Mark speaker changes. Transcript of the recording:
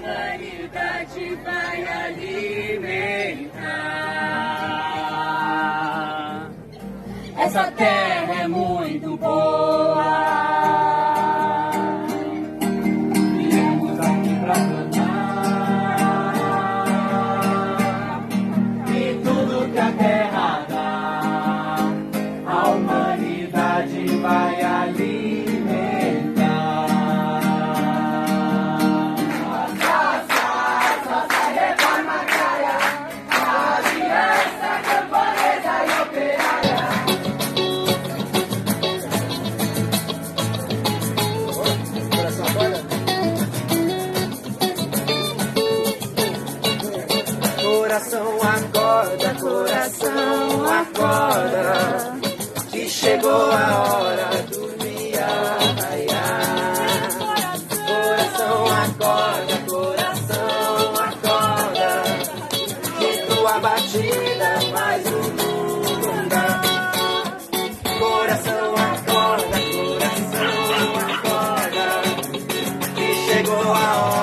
Speaker 1: humanidade vai alimentar. Essa terra é muito boa. Viemos aqui pra plantar e tudo que a terra dá, a humanidade vai alimentar. Nossa reforma agrária, a aliança camponesa e operária. Coração acorda, coração acorda, que chegou a hora do dia raiar. Coração acorda, que tua batida faz o mundo andar. Coração acorda, que chegou a hora.